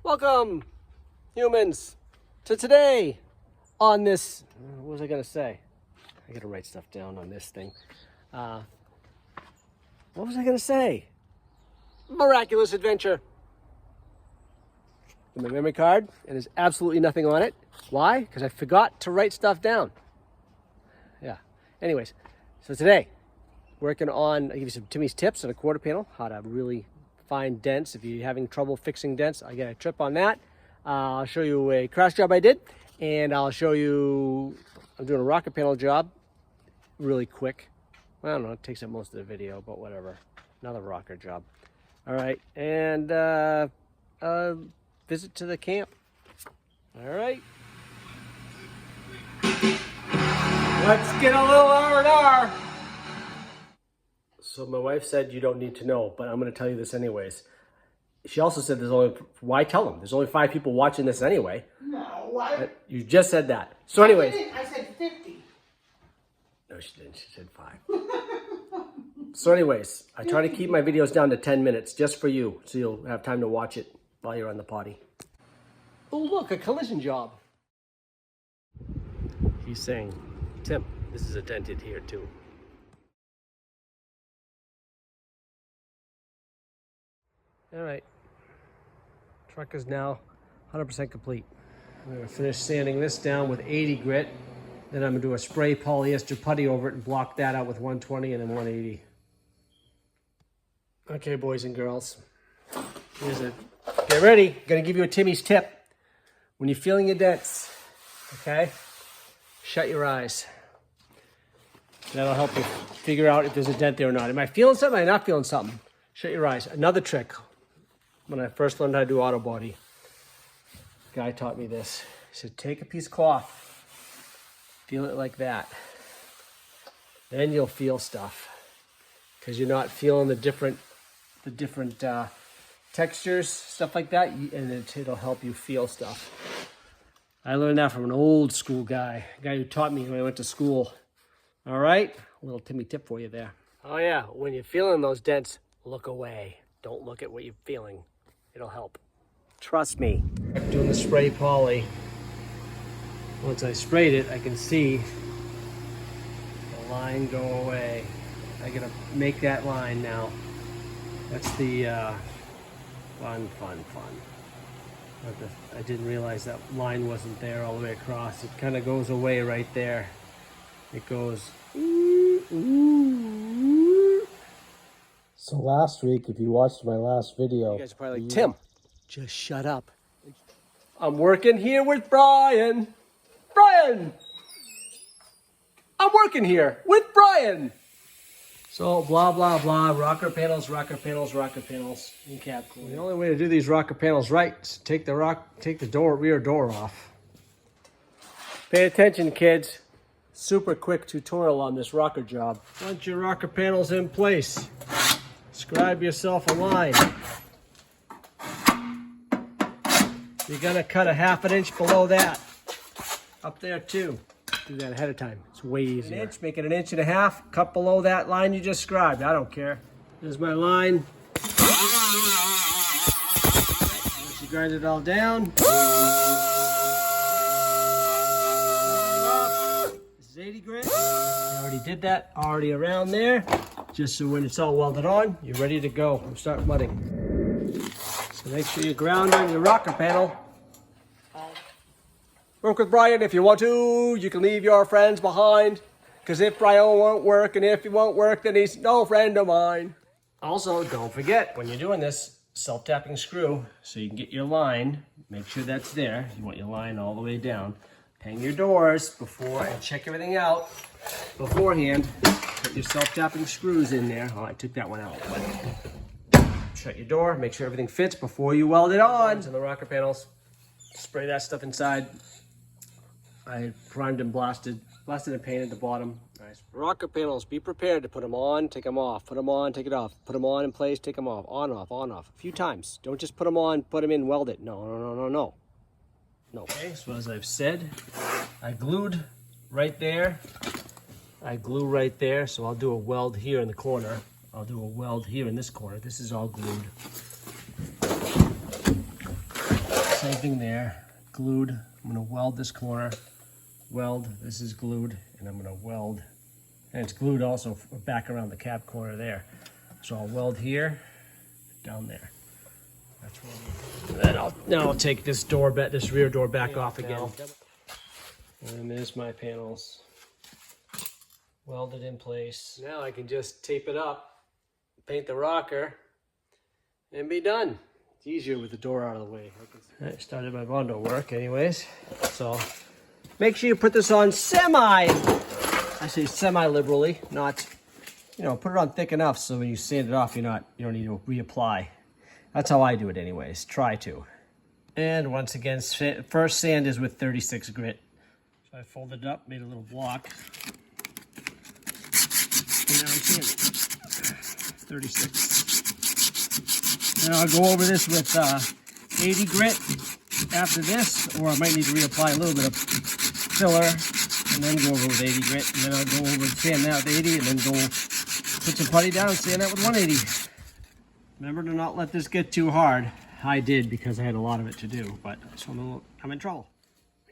Welcome, humans, to today on this, what was I going to say? I got to write stuff down on this thing. What was I going to say? Miraculous adventure. In my memory card, and there's absolutely nothing on it. Why? Because I forgot to write stuff down. Yeah. Anyways, so today, working on, I'll give you some Timmy's tips on a quarter panel, how to really find dents. If you're having trouble fixing dents, I get a trip on that. I'll show you a crash job I did, and I'll show you, I'm doing a rocket panel job really quick. I don't know, it takes up most of the video, but whatever. Another rocker job. All right, and visit to the camp. All right. Let's get a little R&R. So my wife said you don't need to know, but I'm going to tell you this anyways. She also said there's only, why tell them? There's only 5 people watching this anyway. No, you just said that. So anyways. I said 50. No, she didn't. She said 5. So anyways, I try to keep my videos down to 10 minutes just for you, so you'll have time to watch it while you're on the potty. Oh, look, a collision job. He's saying, Tim, this is a dented here too. All right, truck is now 100% complete. I'm gonna finish sanding this down with 80 grit. Then I'm gonna do a spray polyester putty over it and block that out with 120 and then 180. Okay, boys and girls, here's it. Get ready, gonna give you a Timmy's tip. When you're feeling your dents, okay? Shut your eyes. That'll help you figure out if there's a dent there or not. Am I feeling something? Am I not feeling something? Shut your eyes. Another trick. When I first learned how to do auto body, guy taught me this. He said, take a piece of cloth, feel it like that. Then you'll feel stuff, because you're not feeling the different textures, stuff like that, and it'll help you feel stuff. I learned that from an old school guy, a guy who taught me when I went to school. All right, a little Timmy tip for you there. Oh yeah, when you're feeling those dents, look away. Don't look at what you're feeling. It'll help. Trust me. I'm doing the spray poly. Once I sprayed it, I can see the line go away. I gotta make that line now. That's the fun. I didn't realize that line wasn't there all the way across. It kind of goes away right there. It goes. So last week, if you watched my last video, you guys are probably like, Tim, just shut up. I'm working here with Brian. Brian! I'm working here with Brian. So blah, blah, blah, rocker panels, and cap cooling. The only way to do these rocker panels right is to take the rear door off. Pay attention, kids. Super quick tutorial on this rocker job. Once your rocker panel's in place, scribe yourself a line. You're gonna cut a ½ inch below that. Up there too. Do that ahead of time. It's way easier. An inch, make it 1.5 inches. Cut below that line you just scribed. I don't care. There's my line. Once you grind it all down. This is 80 grit. I already did that. Already around there. Just so when it's all welded on, you're ready to go. I'm starting mudding. So make sure you ground on your rocker panel. Work with Brian if you want to. You can leave your friends behind. Because if Brian won't work, and if he won't work, then he's no friend of mine. Also, don't forget, when you're doing this, self-tapping screw, so you can get your line. Make sure that's there. You want your line all the way down. Hang your doors before and check everything out beforehand. Put your self-tapping screws in there. Oh, I took that one out. But shut your door. Make sure everything fits before you weld it on. And the rocker panels. Spray that stuff inside. I primed and blasted and painted the bottom. Nice. Rocker panels, be prepared to put them on, take them off, put them on, take it off, put them on in place, take them off, on, off, a few times. Don't just put them on, put them in, weld it. No. Okay, so as I've said, I glued right there. I glue right there, so I'll do a weld here in the corner. I'll do a weld here in this corner. This is all glued. Same thing there, glued. I'm gonna weld this corner, weld, this is glued, and I'm gonna weld, and it's glued also back around the cap corner there. So I'll weld here, down there. That's what then now I'll take this rear door back off again. And there's my panels. Welded in place. Now I can just tape it up, paint the rocker, and be done. It's easier with the door out of the way. I started my bondo work anyways. So make sure you put this on I say semi-liberally, not, you know, put it on thick enough so when you sand it off, you don't need to reapply. That's how I do it anyways, try to. And once again, first sand is with 36 grit. So I folded it up, made a little block. And now I'm sanding 36. Now I'll go over this with 80 grit after this, or I might need to reapply a little bit of filler and then go over with 80 grit. And then I'll go over and sand that with 80 and then go put some putty down and sand that with 180. Remember to not let this get too hard. I did because I had a lot of it to do, but so I'm in trouble.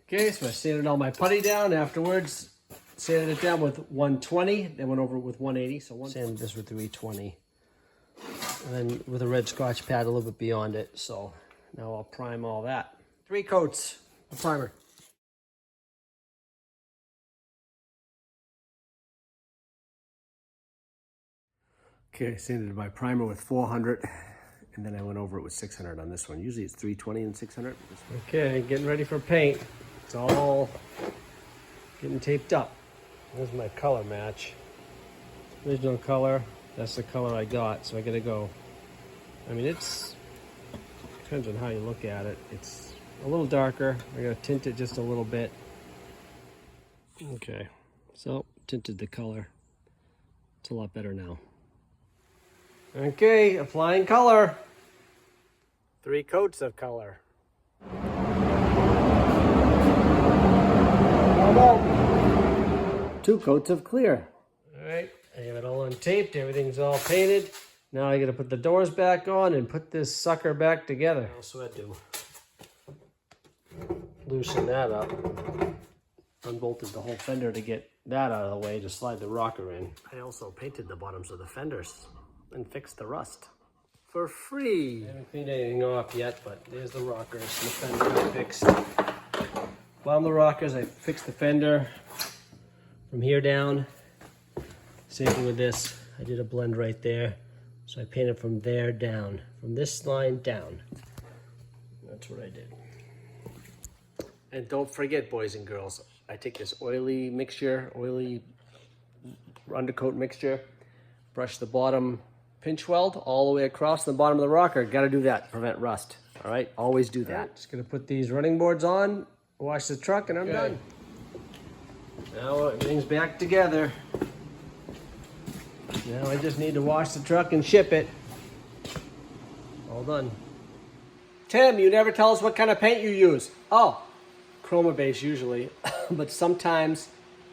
Okay, so I sanded all my putty down afterwards. Sanded it down with 120, then went over it with 180. So sanded this with 320. And then with a red Scotch pad a little bit beyond it. So now I'll prime all that. 3 coats of primer. Okay, I sanded my primer with 400, and then I went over it with 600 on this one. Usually it's 320 and 600. Okay, getting ready for paint. It's all getting taped up. There's my color match. Original color. That's the color I got, so I gotta go. I mean, depends on how you look at it. It's a little darker. I gotta tint it just a little bit. Okay, so tinted the color. It's a lot better now. Okay, applying color. 3 coats of color. 2 coats of clear. All right, I have it all untaped. Everything's all painted. Now I gotta put the doors back on and put this sucker back together. What else do I do? Loosen that up. Unbolted the whole fender to get that out of the way to slide the rocker in. I also painted the bottoms of the fenders and fixed the rust for free. I haven't cleaned anything off yet, but there's the rockers. The fender I fixed. Bottom of the rockers, I fixed the fender from here down. Same thing with this. I did a blend right there. So I painted from there down, from this line down. That's what I did. And don't forget, boys and girls, I take this oily undercoat mixture, brush the bottom pinch weld all the way across the bottom of the rocker. Got to do that to prevent rust. All right, always do that. Right, just gonna put these running boards on, wash the truck, and I'm done. Now everything's back together. Now I just need to wash the truck and ship it. All done. Tim, you never tell us what kind of paint you use. Oh, chroma base usually, but sometimes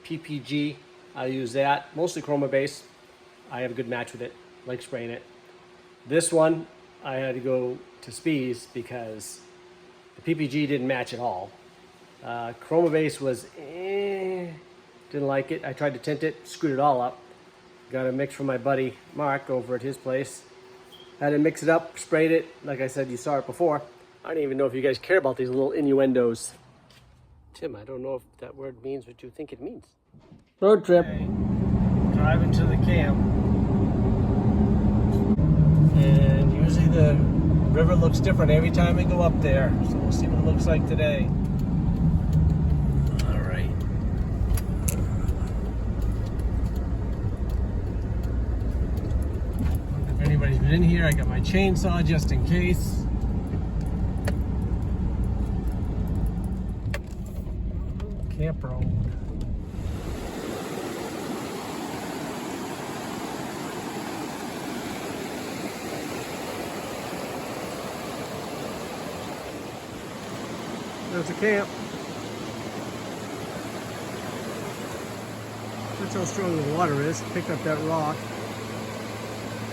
PPG, I use that. Mostly chroma base. I have a good match with it. Like spraying it. This one, I had to go to Spees because the PPG didn't match at all. Chroma base was, didn't like it. I tried to tint it, screwed it all up. Got a mix from my buddy Mark over at his place. Had to mix it up, sprayed it. Like I said, you saw it before. I don't even know if you guys care about these little innuendos. Tim, I don't know if that word means what you think it means. Road trip. Okay. Driving to the camp. And usually the river looks different every time we go up there. So we'll see what it looks like today. All right. If anybody's been in here, I got my chainsaw just in case. Camp road. There's a camp. That's how strong the water is. Picked up that rock.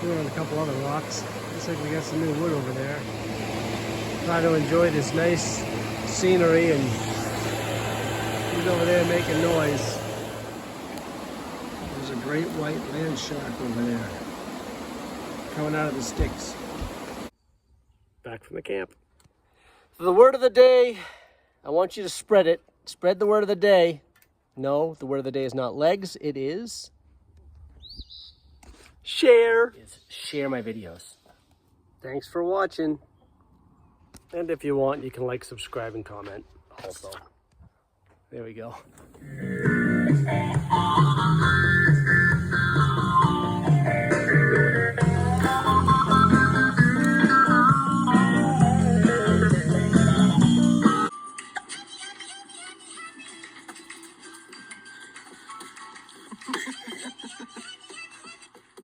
Threw on a couple other rocks. Looks like we got some new wood over there. Try to enjoy this nice scenery, and he's over there making noise. There's a great white land shark over there, coming out of the sticks. Back from the camp. For the word of the day, I want you to spread it. Spread the word of the day. No, the word of the day is not legs, it is share. Share my videos. Thanks for watching. And if you want, you can like, subscribe, and comment also. There we go.